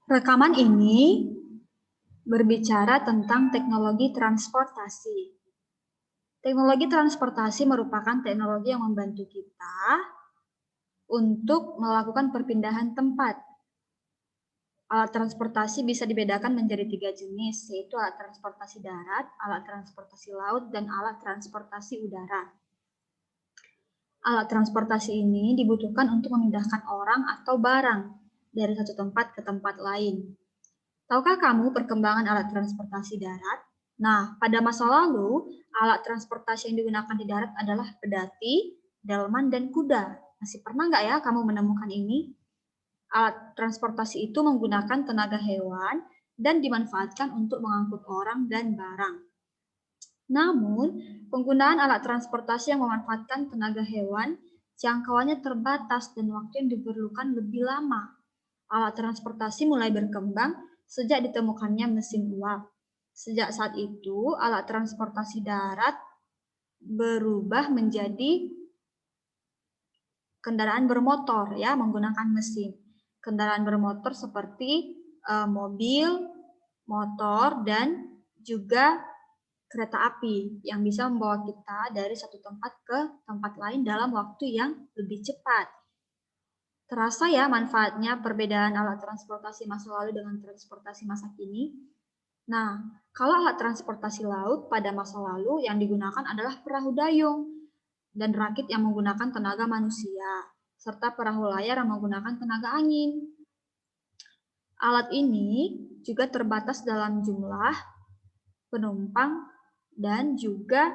Rekaman ini berbicara tentang teknologi transportasi. Teknologi transportasi merupakan teknologi yang membantu kita untuk melakukan perpindahan tempat. Alat transportasi bisa dibedakan menjadi 3 jenis, yaitu alat transportasi darat, alat transportasi laut, dan alat transportasi udara. Alat transportasi ini dibutuhkan untuk memindahkan orang atau barang dari satu tempat ke tempat lain. Tahukah kamu perkembangan alat transportasi darat? Nah, pada masa lalu, alat transportasi yang digunakan di darat adalah pedati, delman, dan kuda. Masih pernah nggak ya kamu menemukan ini? Alat transportasi itu menggunakan tenaga hewan dan dimanfaatkan untuk mengangkut orang dan barang. Namun, penggunaan alat transportasi yang memanfaatkan tenaga hewan jangkauannya terbatas dan waktu yang diperlukan lebih lama. Alat transportasi mulai berkembang sejak ditemukannya mesin uap. Sejak saat itu, alat transportasi darat berubah menjadi kendaraan bermotor ya, menggunakan mesin. Kendaraan bermotor seperti mobil, motor, dan juga kereta api yang bisa membawa kita dari satu tempat ke tempat lain dalam waktu yang lebih cepat. Terasa ya manfaatnya perbedaan alat transportasi masa lalu dengan transportasi masa kini? Nah, kalau alat transportasi laut pada masa lalu yang digunakan adalah perahu dayung dan rakit yang menggunakan tenaga manusia, serta perahu layar yang menggunakan tenaga angin. Alat ini juga terbatas dalam jumlah penumpang dan juga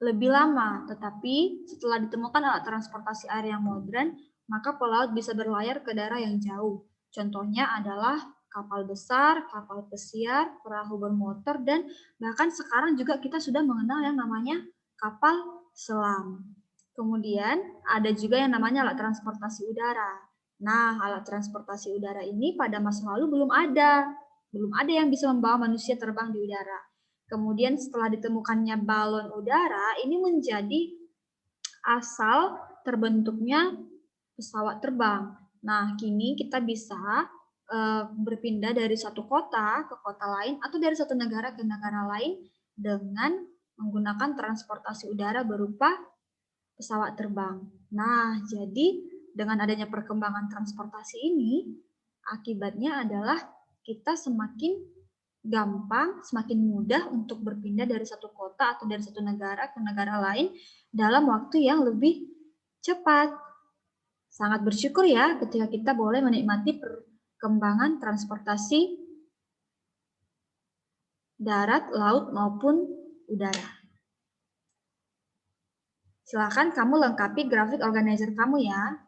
lebih lama, tetapi setelah ditemukan alat transportasi air yang modern, maka pelaut bisa berlayar ke daerah yang jauh. Contohnya adalah kapal besar, kapal pesiar, perahu bermotor, dan bahkan sekarang juga kita sudah mengenal yang namanya kapal selam. Kemudian ada juga yang namanya alat transportasi udara. Nah, alat transportasi udara ini pada masa lalu belum ada yang bisa membawa manusia terbang di udara. Kemudian setelah ditemukannya balon udara, ini menjadi asal terbentuknya pesawat terbang. Nah, kini kita bisa berpindah dari satu kota ke kota lain atau dari satu negara ke negara lain dengan menggunakan transportasi udara berupa pesawat terbang. Nah, jadi dengan adanya perkembangan transportasi ini, akibatnya adalah kita semakin gampang, semakin mudah untuk berpindah dari satu kota atau dari satu negara ke negara lain dalam waktu yang lebih cepat. Sangat bersyukur ya ketika kita boleh menikmati perkembangan transportasi darat, laut, maupun udara. Silakan kamu lengkapi grafik organizer kamu ya.